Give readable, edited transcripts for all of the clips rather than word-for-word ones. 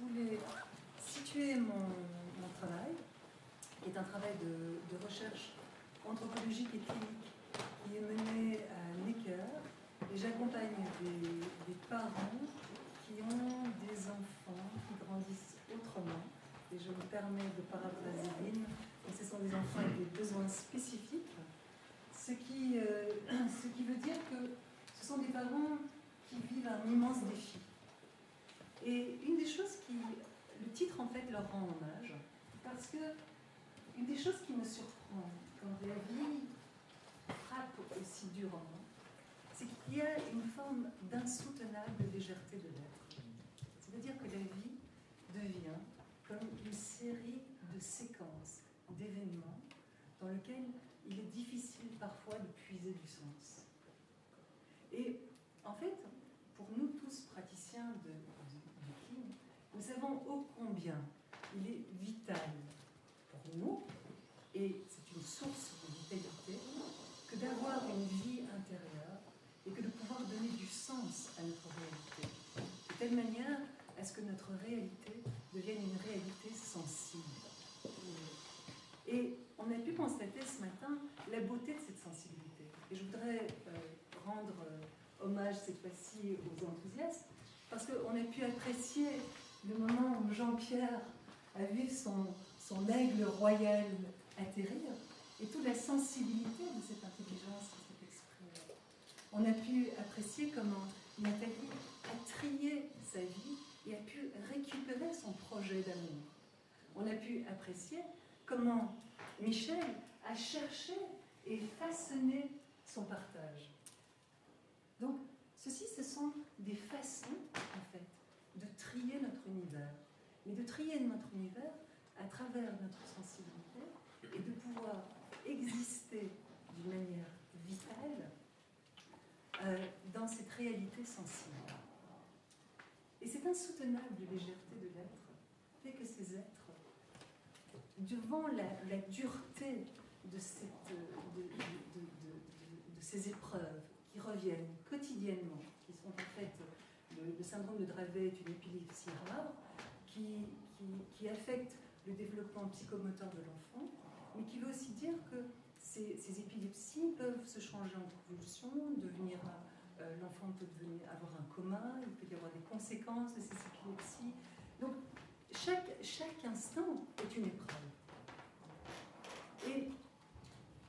voulais situer mon travail, qui est un travail de recherche anthropologique et clinique qui est mené à Necker, et j'accompagne des parents qui ont des enfants qui grandissent autrement. Et je me permets de paraphraser Lynn, ce sont des enfants avec des besoins spécifiques, ce qui veut dire que ce sont des parents qui vivent un immense défi. Et une des choses le titre en fait leur rend hommage, parce que une des choses qui me surprend quand la vie frappe aussi durement, c'est qu'il y a une forme d'insoutenable légèreté de l'être. C'est-à-dire que la vie devient comme une série de séquences, d'événements, dans lesquels il est difficile parfois de puiser du sens. Et en fait, pour nous tous praticiens du clin, nous savons ô combien il est vital pour nous, et c'est une source de vitalité, que d'avoir une vie intérieure et que de pouvoir donner du sens à notre réalité, de telle manière à ce que notre réalité devienne une réalité sensible. Et on a pu constater ce matin la beauté de cette sensibilité. Et je voudrais rendre hommage cette fois-ci aux enthousiastes, parce qu'on a pu apprécier le moment où Jean-Pierre a vu son aigle royal atterrir, et toute la sensibilité de cette intelligence qui s'est exprimée. On a pu apprécier comment Nathalie a trié sa vie et a pu récupérer son projet d'amour. On a pu apprécier comment Michel a cherché et façonné son partage. Donc, ce sont des façons, en fait, de trier notre univers. Mais de trier notre univers à travers notre sensibilité et de pouvoir exister d'une manière vitale dans cette réalité sensible. Et cette insoutenable légèreté de l'être fait que ces êtres, devant la dureté de ces épreuves qui reviennent quotidiennement, qui sont en fait le syndrome de Dravet est une épilepsie rare, qui affecte le développement psychomoteur de l'enfant, mais qui veut aussi dire que ces épilepsies peuvent se changer en convulsions, l'enfant peut avoir un coma, il peut y avoir des conséquences de ces épilepsies. Donc, chaque instant est une épreuve. Et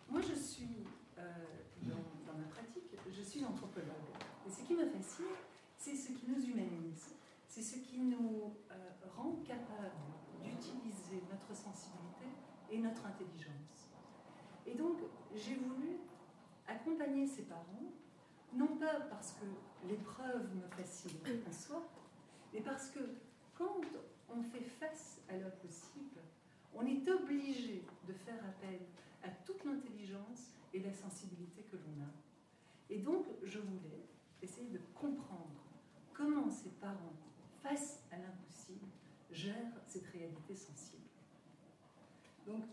moi, je suis, dans ma pratique, je suis anthropologue. Et ce qui me fascine, c'est ce qui nous humanise. C'est ce qui nous rend capables d'utiliser notre sensibilité et notre intelligence. Et donc, j'ai voulu accompagner ces parents, non pas parce que l'épreuve me fascine en soi, mais parce que quand on fait face à l'impossible, on est obligé de faire appel à toute l'intelligence et la sensibilité que l'on a. Et donc, je voulais essayer de comprendre comment ces parents, face à l'impossible, gèrent cette réalité sensible. Donc,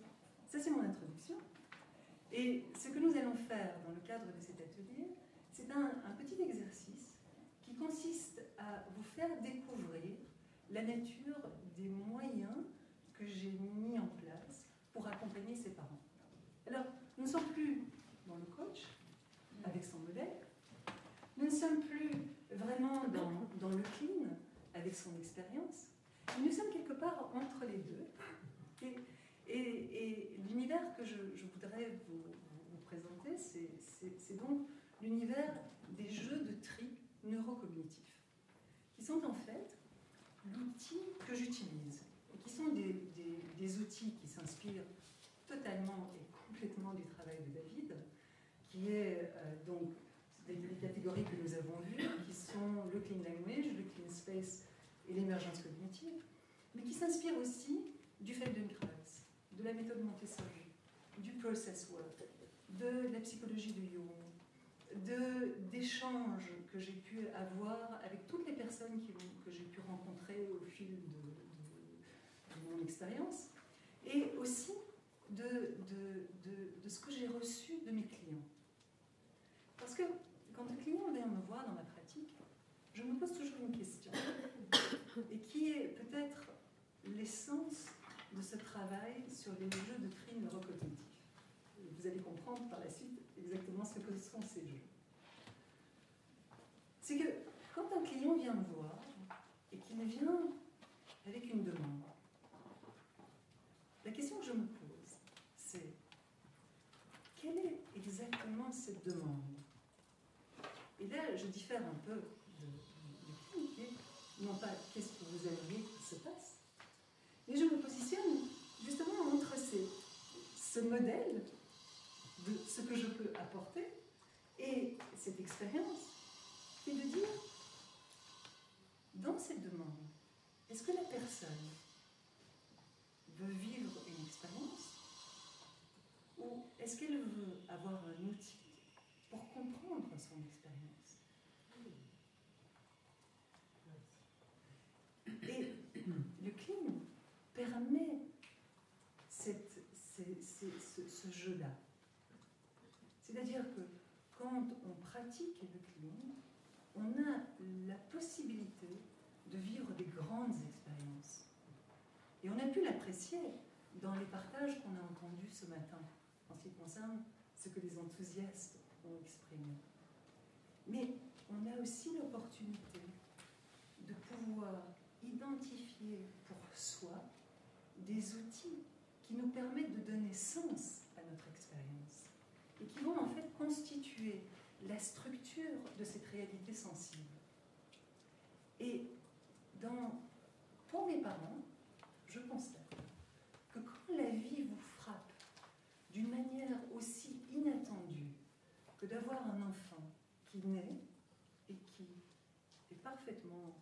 ça c'est mon introduction. Et ce que nous allons faire dans le cadre de cet atelier, c'est un petit exercice qui consiste à vous faire découvrir la nature des moyens que j'ai mis en place pour accompagner ces parents. Alors, nous ne sommes plus dans le coach, avec son modèle, nous ne sommes plus vraiment dans le clean, avec son expérience, mais nous sommes quelque part entre les deux. Et l'univers que je voudrais vous présenter, c'est donc l'univers des jeux de tri neurocognitifs, qui sont en fait l'outil que j'utilise, et qui sont des outils qui s'inspirent totalement et complètement du travail de David, qui est donc des catégories que nous avons vues, qui sont le clean language, le clean space et l'émergence cognitive, mais qui s'inspirent aussi du Feldenkrais, de la méthode Montessori, du process work, de la psychologie de Jung, d'échanges que j'ai pu avoir avec toutes les personnes que j'ai pu rencontrer au fil de mon expérience, et aussi de ce que j'ai reçu de mes clients. Parce que quand un client vient me voir dans ma pratique, je me pose toujours une question, et qui qui est peut-être l'essence de ce travail sur les jeux de tri neurocognitifs. Vous allez comprendre par la suite exactement ce que sont ces jeux. C'est que quand un client vient me voir et qu'il vient avec une demande, la question que je me pose, c'est quelle est exactement cette demande? Et là, je diffère un peu du clinique, non pas qu'est-ce que vous aimeriez qu'il se passe, mais je me positionne justement entre ce modèle de ce que je peux apporter et cette expérience, et de dire, dans cette demande, est-ce que la personne veut vivre une expérience ou est-ce qu'elle veut avoir un outil pour comprendre son expérience? Et le clean permet ce jeu-là. C'est-à-dire que quand on pratique le clean, on a la possibilité de vivre des grandes expériences. Et on a pu l'apprécier dans les partages qu'on a entendus ce matin, en ce qui concerne ce que les enthousiastes ont exprimé. Mais on a aussi l'opportunité de pouvoir identifier pour soi des outils qui nous permettent de donner sens à notre expérience et qui vont en fait constituer la structure de cette réalité sensible. Et pour mes parents, je constate que quand la vie vous frappe d'une manière aussi inattendue que d'avoir un enfant qui naît et qui est parfaitement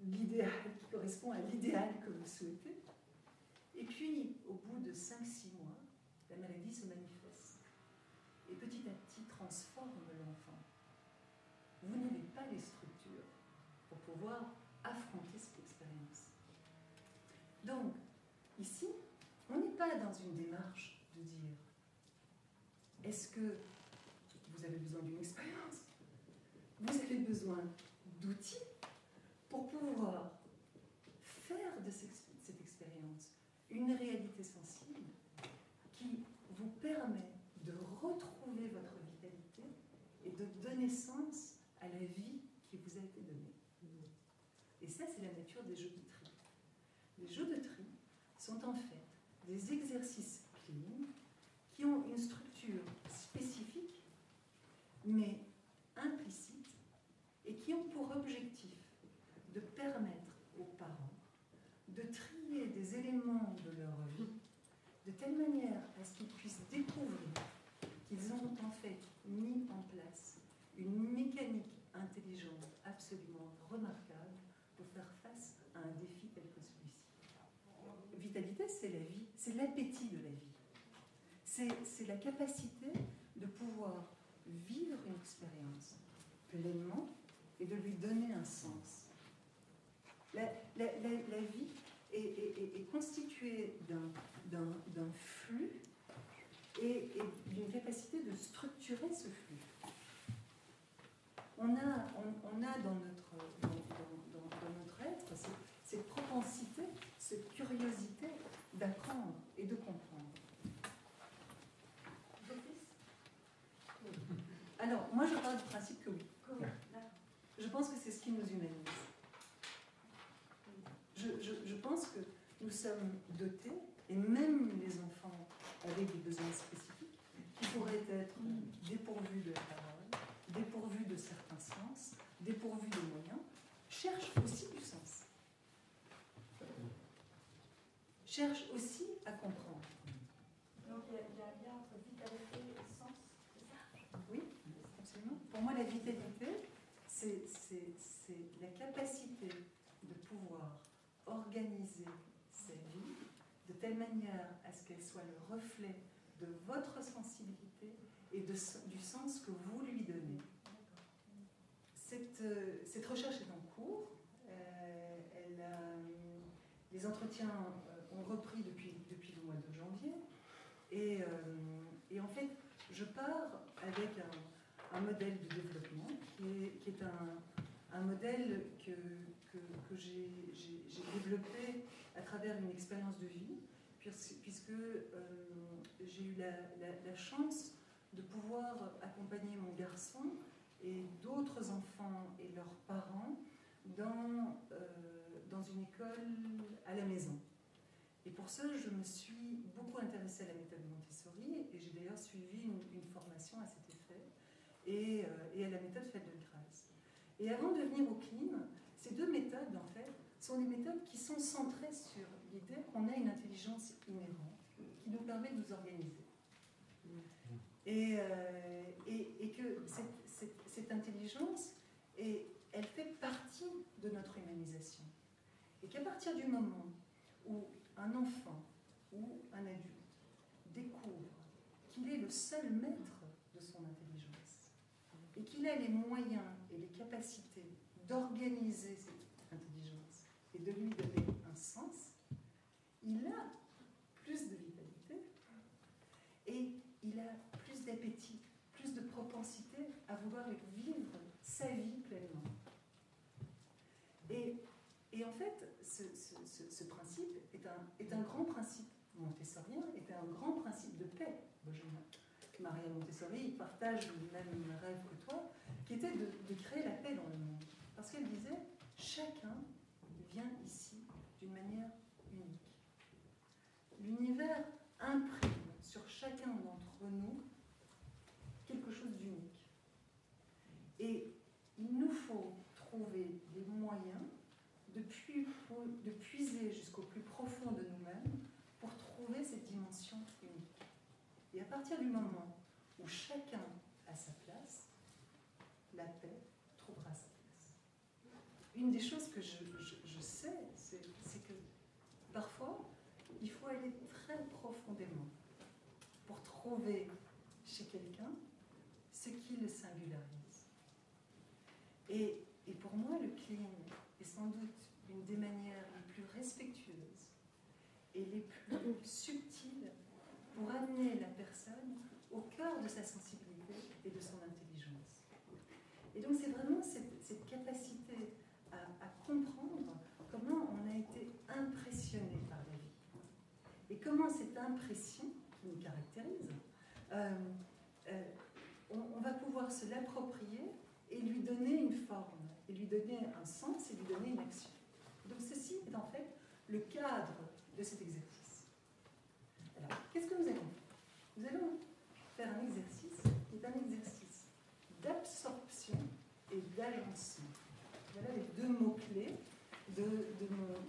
l'idéal, qui correspond à l'idéal que vous souhaitez, et puis au bout de 5-6 mois, la maladie se manifeste et petit à petit transforme l'enfant. Vous n'avez pas les structures pour pouvoir affronter cette expérience. Donc, ici, on n'est pas dans une démarche de dire est-ce que vous avez besoin d'une expérience? Vous avez besoin d'outils pour pouvoir faire de cette expérience une réalité sensible qui vous permet de retrouver votre vitalité et de donner sens à la vie qui vous a été donnée. Et ça, c'est la nature des jeux de tri. Les jeux de tri sont en fait des exercices clean qui ont une structure spécifique, mais implicite, et qui ont pour objectif de permettre aux parents de trier des éléments de leur vie de telle manière à ce qu'ils puissent découvrir qu'ils ont en fait mis en place une mécanique intelligente absolument remarquable pour faire face à un défi tel que celui-ci. Vitalité, c'est la vie, c'est l'appétit de la vie. C'est la capacité de pouvoir vivre une expérience pleinement et de lui donner un sens. La vie est constituée d'un flux et d'une capacité de structurer ce flux. On a dans notre être cette propensité, cette curiosité d'apprendre et de comprendre. Alors, moi je parle du principe que oui. Je pense que c'est ce qui nous humanise. Je pense que nous sommes dotés, et même les enfants avec des besoins spécifiques, qui pourraient être dépourvus de la parole, dépourvus de certains sens, dépourvus de moyens, cherchent aussi du sens. Cherchent aussi à comprendre. Donc il y a un lien entre vitalité et sens, c'est ça? Oui, absolument. Pour moi, la vitalité, c'est la capacité de pouvoir organiser sa vie de telle manière à ce qu'elle soit le reflet de votre sensibilité et du sens que vous lui donnez. Cette recherche est en cours. Les entretiens ont repris depuis le mois de janvier. Et en fait, je pars avec un modèle de développement qui est un modèle que que j'ai développée à travers une expérience de vie, puisque j'ai eu la chance de pouvoir accompagner mon garçon et d'autres enfants et leurs parents dans une école à la maison. Et pour ça, je me suis beaucoup intéressée à la méthode Montessori et j'ai d'ailleurs suivi une formation à cet effet et à la méthode Feldenkrais. Et avant de venir au CLIM, ces deux méthodes, en fait, sont des méthodes qui sont centrées sur l'idée qu'on a une intelligence inhérente qui nous permet de nous organiser. Et que cette intelligence, elle fait partie de notre humanisation. Et qu'à partir du moment où un enfant ou un adulte découvre qu'il est le seul maître de son intelligence et qu'il a les moyens et les capacités d'organiser cette intelligence et de lui donner un sens, il a plus de vitalité et il a plus d'appétit, plus de propensité à vouloir vivre sa vie pleinement. Et en fait, ce principe est un grand principe montessorien, est un grand principe de paix. Maria Montessori partage le même rêve que toi, qui était de créer la paix dans le monde. Parce qu'elle disait, chacun vient ici d'une manière unique. L'univers imprime sur chacun d'entre nous quelque chose d'unique. Et il nous faut trouver des moyens de puiser jusqu'au plus profond de nous-mêmes pour trouver cette dimension unique. Et à partir du moment où chacun a sa place, la paix trouvera sa place. Une des choses que je sais, c'est que parfois, il faut aller très profondément pour trouver chez quelqu'un ce qui le singularise. Et pour moi, le CLIM est sans doute une des manières les plus respectueuses et les plus subtiles pour amener la personne au cœur de sa sensibilité et de son intelligence. Et donc c'est vraiment cette capacité à comprendre comment on a été impressionné par la vie. Et comment cette impression qui nous caractérise, on va pouvoir se l'approprier et lui donner une forme, et lui donner un sens, et lui donner une action. Donc ceci est en fait le cadre de cet exercice. Alors, qu'est-ce que nous allons faire? Nous allons faire un exercice qui est un exercice d'absorption et d'agencement. Voilà les deux mots-clés de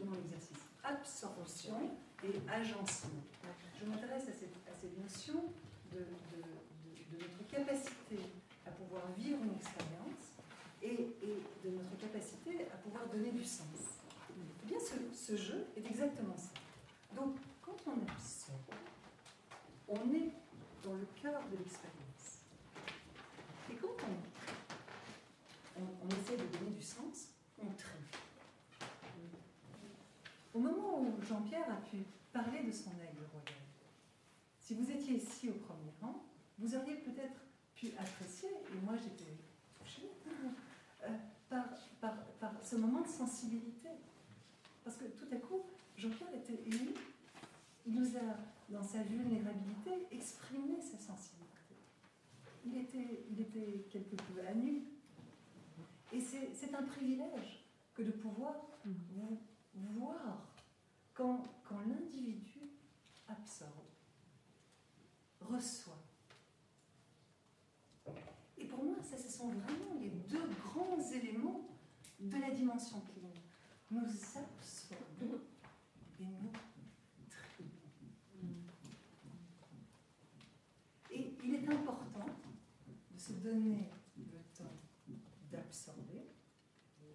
mon exercice. Absorption et agencement. Je m'intéresse à cette notion de notre capacité à pouvoir vivre une expérience et de notre capacité à pouvoir donner du sens. Eh bien, ce jeu est exactement ça. Donc, quand on absorbe, on est dans le cœur de l'expérience. Et quand on essaie de donner du sens, on trie. Au moment où Jean-Pierre a pu parler de son aigle royal, si vous étiez ici au premier rang, vous auriez peut-être pu apprécier, et moi j'étais touchée, par ce moment de sensibilité. Parce que tout à coup, Jean-Pierre était ému. Il nous a, dans sa vulnérabilité, exprimé sa sensibilité. Il était quelque peu à nu. Et c'est un privilège que de pouvoir voir quand l'individu absorbe, reçoit. Et pour moi, ça, ce sont vraiment les deux grands éléments de la dimension clinique. Nous absorbons et nous trions. Et il est important de se donner le temps d'absorber.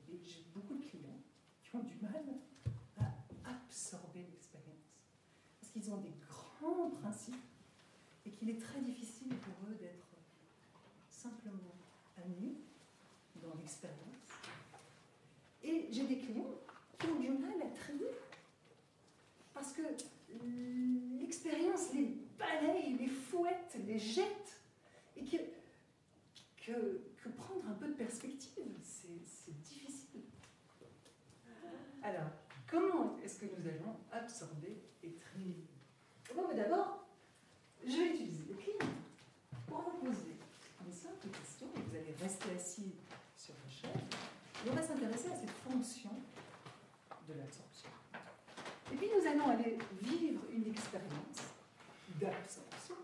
Et j'ai beaucoup de clients qui ont du mal à absorber l'expérience. Parce qu'ils ont des grands principes et qu'il est très difficile pour eux d'être simplement à nu dans l'expérience. Et j'ai des clients qui ont du mal à trier parce que l'expérience les balaye, les fouette, les jette et que prendre un peu de perspective, c'est difficile. Alors, comment est-ce que nous allons absorber et trier? Bon, mais d'abord, je vais utiliser le clean pour vous poser une simple question. Vous allez rester assis sur la chaise et on va s'intéresser à cette fonction de l'absorption. Et puis nous allons aller vivre une expérience d'absorption.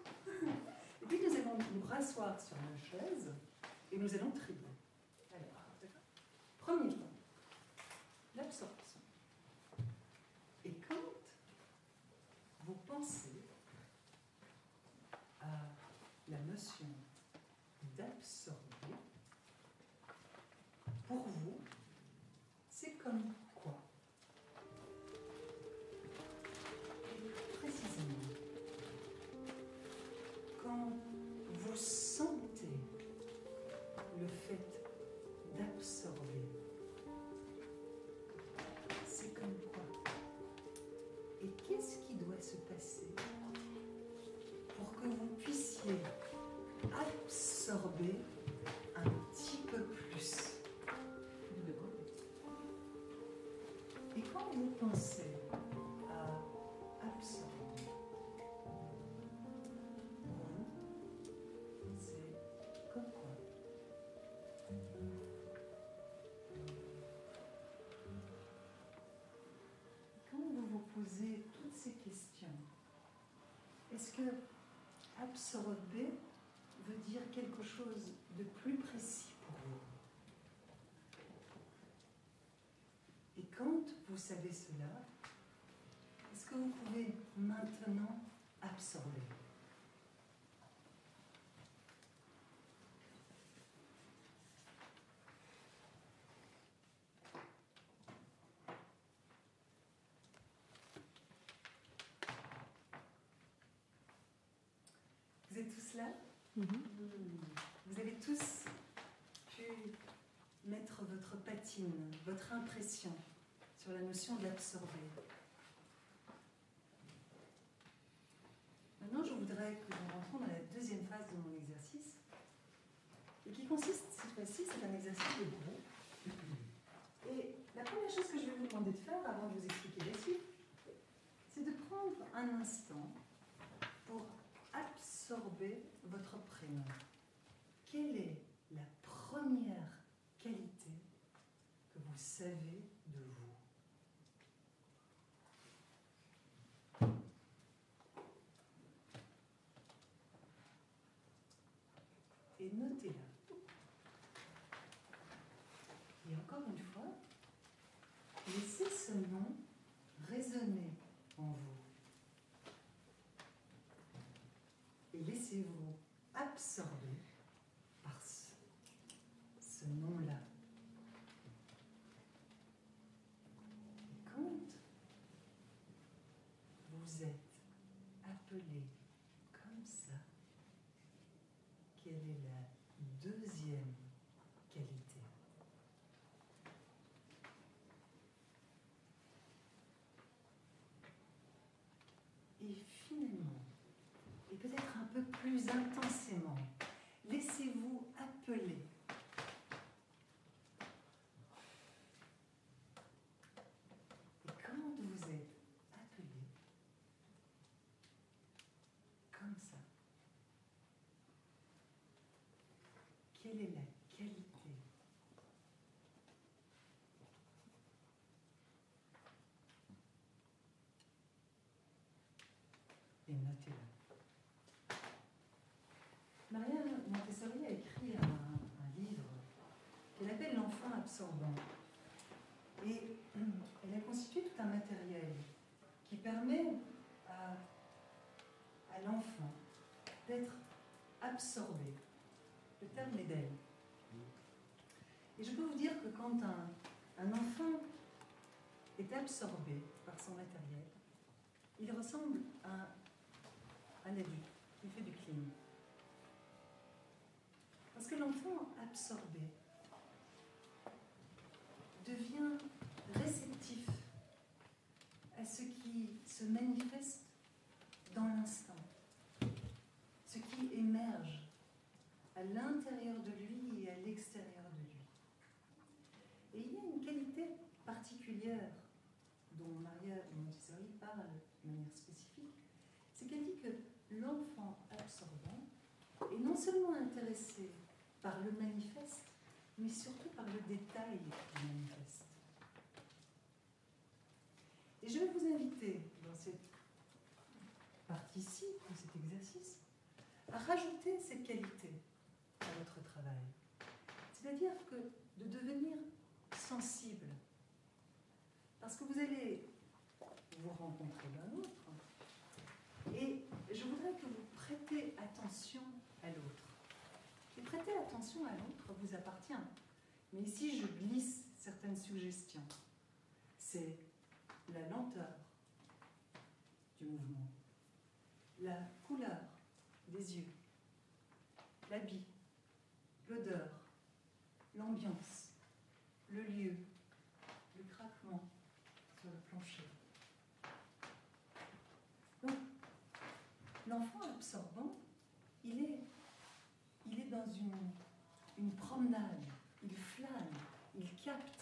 Et puis nous allons nous rasseoir sur la chaise et nous allons trier. Alors, premier point, l'absorption. Et quand vous pensez à la notion d'absorber, pour vous, c'est comme quoi? Et précisément, quand vous sentez le fait d'absorber, c'est comme quoi? Et qu'est-ce qui doit se passer pour que vous puissiez absorber un petit peu plus? Et quand vous pensez à absorber, pour vous, c'est comme quoi? Quand vous vous posez toutes ces questions, est-ce que absorber veut dire quelque chose de plus précis pour vous? Et quand vous savez cela, est-ce que vous pouvez maintenant absorber? Vous êtes tous là? Vous avez tous pu mettre votre patine, votre impression sur la notion d'absorber. Maintenant, je voudrais que nous rentrions dans la deuxième phase de mon exercice, et qui consiste, cette fois-ci, c'est un exercice de groupe. Et la première chose que je vais vous demander de faire, avant de vous expliquer la suite, c'est de prendre un instant pour absorber votre prénom. Quelle est la première qualité que vous savez de vous? Et notez-la. Et encore une fois, laissez ce nom résonner en vous. Et laissez-vous absorber par ce nom-là. Et quand vous êtes appelé comme ça, quelle est la deuxième qualité? Et finalement, et peut-être un peu plus intensément, laissez-vous appeler. Et quand vous êtes appelé comme ça, quelle est la qualité? Et notez-la. Maria Montessori a écrit un livre qu'elle appelle L'enfant absorbant. Et elle a constitué tout un matériel qui permet à l'enfant d'être absorbé. Le terme est d'elle. Et je peux vous dire que quand un enfant est absorbé par son matériel, il ressemble à un adulte qui fait du clean. Parce que l'enfant absorbé devient réceptif à ce qui se manifeste dans l'instant, ce qui émerge à l'intérieur de lui et à l'extérieur de lui. Et il y a une qualité particulière l'enfant absorbant est non seulement intéressé par le manifeste, mais surtout par le détail du manifeste. Et je vais vous inviter, dans cette partie-ci, dans cet exercice, à rajouter cette qualité à votre travail. C'est-à-dire que de devenir sensible. Parce que vous allez vous rencontrer l'un l'autre, et je voudrais que vous prêtez attention à l'autre. Et prêter attention à l'autre vous appartient. Mais ici, je glisse certaines suggestions. C'est la lenteur du mouvement, la couleur des yeux, l'habit, l'odeur, l'ambiance, le lieu, le craquement sur le plancher. Donc, l'enfant absorbant, il est dans une promenade, il flâne, il capte,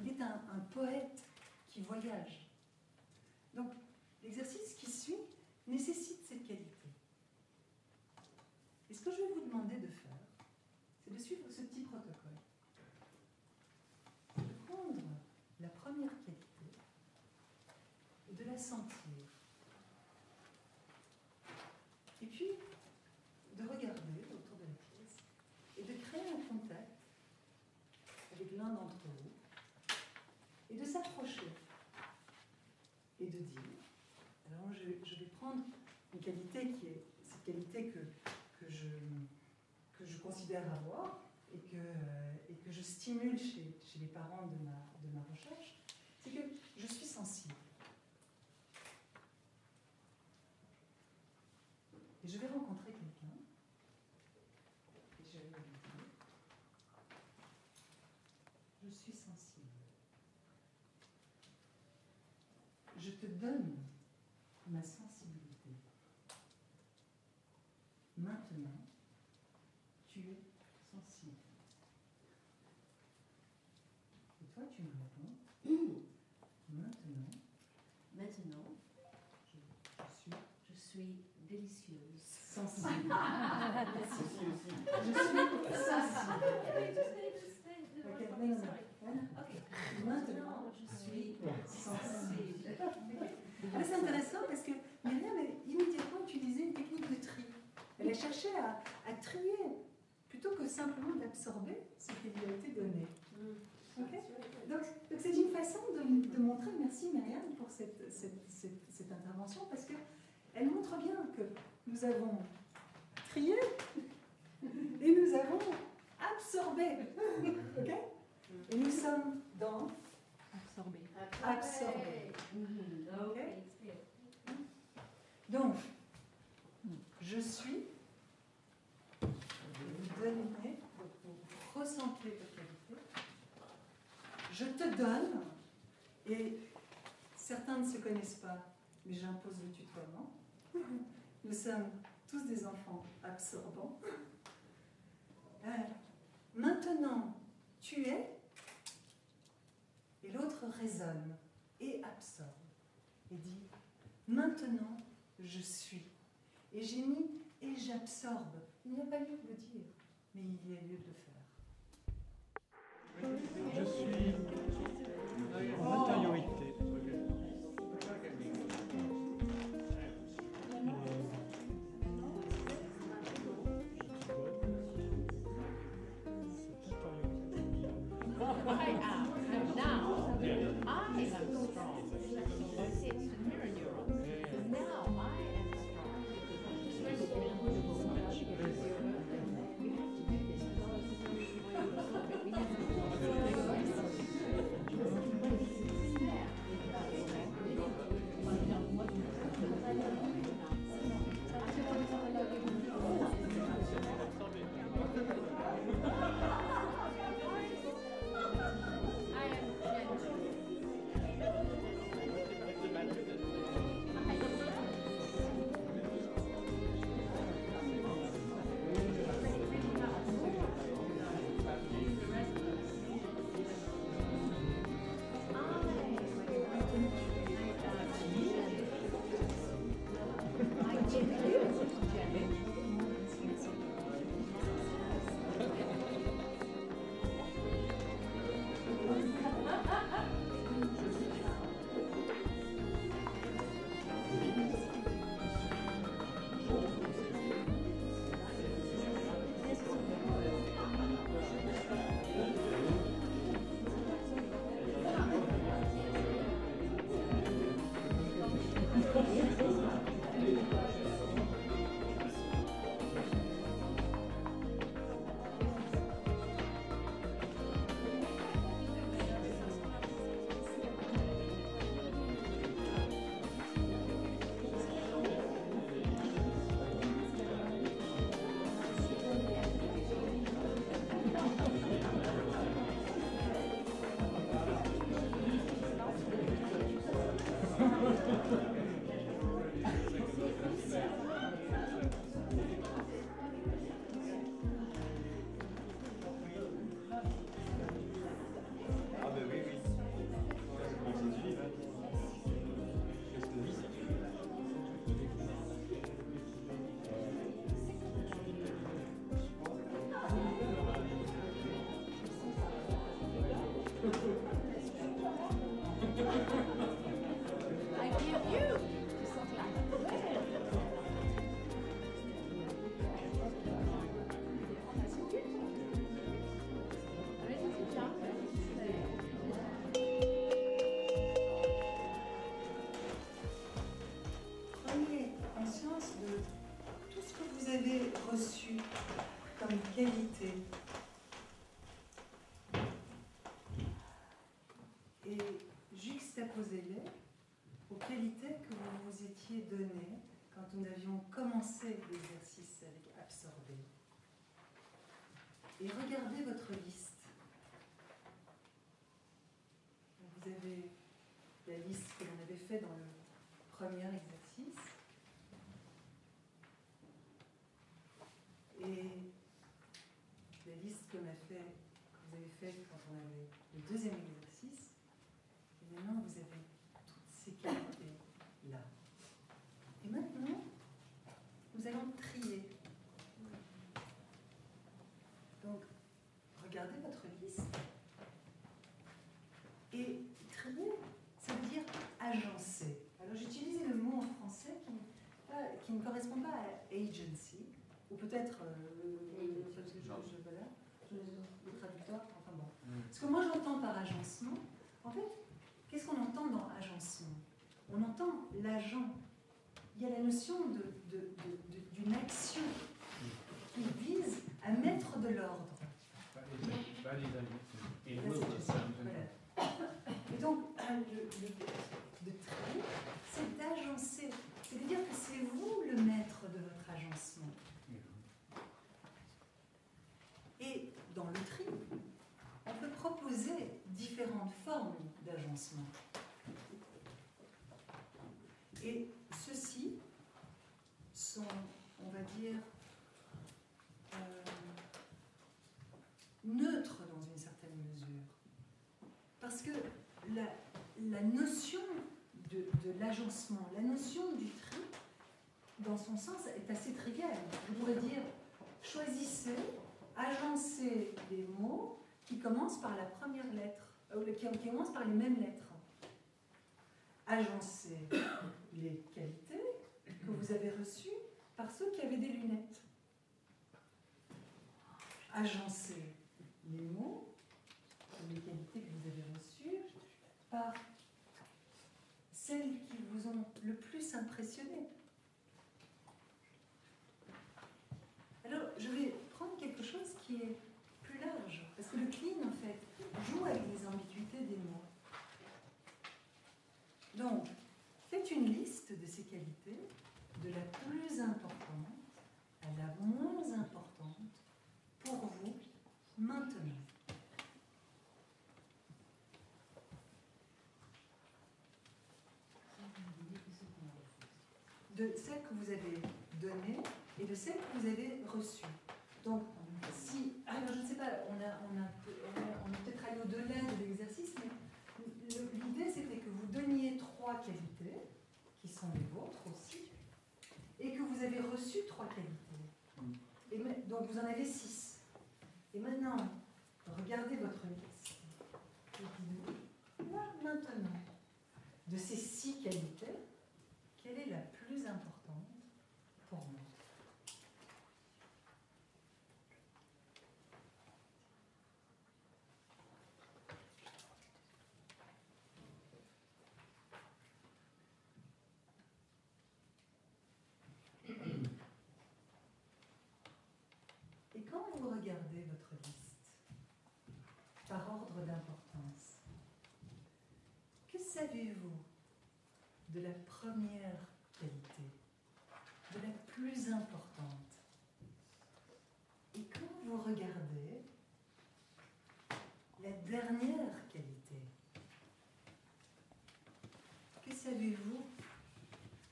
il est un poète qui voyage. Donc, l'exercice qui suit nécessite cette qualité. Et ce que je vais vous demander de faire, c'est de suivre ce petit protocole. De prendre la première qualité et de la sentir. Et puis, de regarder autour de la pièce et de créer un contact avec l'un d'entre vous et de s'approcher et de dire, alors je vais prendre une qualité qui est cette qualité que je considère avoir et que je stimule chez les parents de ma recherche, c'est que je suis sensible. Et je vais rencontrer quelqu'un et je vais lui dire, je suis sensible. Je te donne ma sensibilité. Maintenant, tu es sensible. Et toi, tu me réponds, maintenant, je suis délicieuse. Sensible. Aussi. Je suis sensible. Ok, maintenant, je suis sensible. Là, c'est intéressant parce que Myriam a immédiatement utilisé une technique de tri. Elle a cherché à trier plutôt que simplement d'absorber ce qui lui a été donné. Okay. Donc c'est une façon de montrer, merci Myriam pour cette intervention, parce qu'elle montre bien que nous avons trié et nous avons absorbé. Okay. Et nous sommes dans absorber. Okay. Donc, je suis, vous donnez, vous ressentez votre qualité, je te donne, et certains ne se connaissent pas, mais j'impose le tutoiement. Nous sommes tous des enfants absorbants. Maintenant, tu es, et l'autre résonne et absorbe, et dit, maintenant, je suis. Et j'ai mis et j'absorbe. Il n'y a pas lieu de le dire, mais il y a lieu de le faire. Je suis en intériorité. I am, and now I am strong. It's the mirror neuron. Now I am strong. prenez conscience de tout ce que vous avez reçu comme qualité et juxtaposez-les aux qualités que vous vous étiez données quand nous avions commencé l'exercice avec absorber. Et regardez votre liste. Vous avez la liste que l'on avait faite dans le premier exercice. Et la liste que vous avez faite quand on avait le deuxième exercice. Et maintenant, vous avez toutes ces qualités-là. Et maintenant, nous allons trier. Donc, regardez votre liste. Et trier, ça veut dire agencer. Alors, j'ai utilisé le mot en français qui ne correspond pas à agency, ou peut-être voilà, le traducteur, enfin bon. Ce que moi j'entends par agencement, en fait, qu'est-ce qu'on entend dans agencement? On entend l'agent. Il y a la notion d'une action qui vise à mettre de l'ordre. Et donc, de trier, c'est d'agencer. C'est-à-dire que c'est vous le maître de votre agencement. Et dans le tri, on peut proposer différentes formes d'agencement. Et ceux-ci sont, on va dire, neutres dans une certaine mesure. Parce que la notion de l'agencement, la notion du tri, dans son sens, est assez triviale. Je pourrais dire, choisissez, agencez des mots qui commencent par la première lettre, qui commencent par les mêmes lettres. Agencez les qualités que vous avez reçues par ceux qui avaient des lunettes. Agencez les mots, les qualités que vous avez reçues, par celles qui vous ont le plus impressionné. Alors, je vais prendre quelque chose qui est plus large, parce que le clean, en fait, joue avec les ambiguïtés des mots. Donc, faites une liste de ces qualités, de la plus importante à la moins importante, pour vous, maintenant. De celles que vous avez données et de celles que vous avez reçues. Donc, si... Alors, je ne sais pas, on est peut-être allé au-delà de l'exercice, mais l'idée, c'était que vous donniez 3 qualités, qui sont les vôtres aussi, et que vous avez reçu 3 qualités. Et donc, vous en avez 6. Et maintenant, regardez votre liste. Et dites-vous, là, maintenant, de ces 6 qualités, quelle est la plus importante pour moi? Et quand vous regardez votre liste, par ordre d'importance, que savez-vous de la première qualité, de la plus importante? Et quand vous regardez la dernière qualité, que savez-vous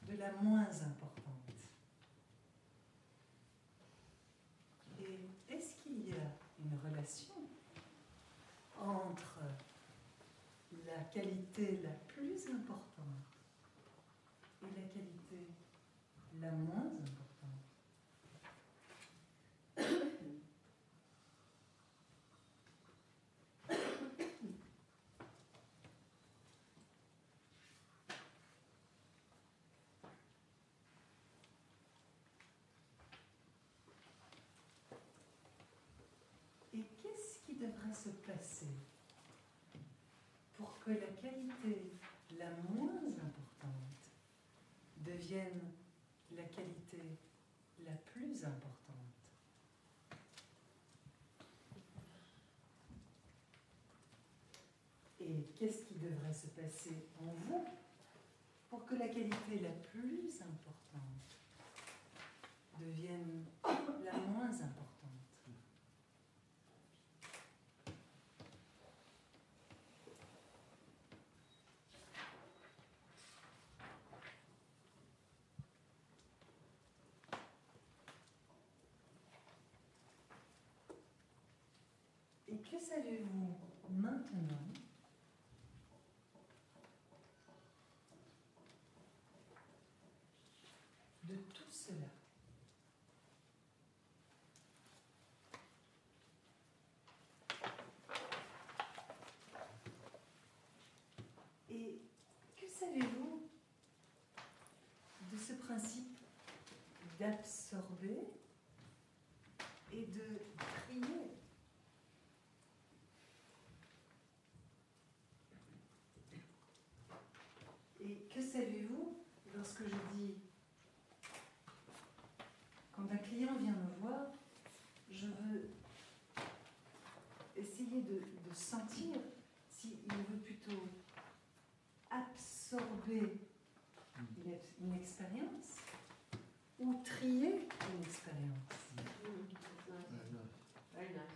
de la moins importante? Et est-ce qu'il y a une relation entre la qualité la plus importante et la qualité la moins importante? Et qu'est-ce qui devrait se passer pour que la qualité la moins importante devienne devienne la qualité la plus importante. Et qu'est-ce qui devrait se passer en vous pour que la qualité la plus importante devienne la moins importante? Et que savez-vous maintenant de tout cela? Et que savez-vous de ce principe d'absorber et de trier? Et que savez-vous lorsque je dis, quand un client vient me voir, je veux essayer de sentir s'il veut plutôt absorber une expérience ou trier une expérience? Very nice.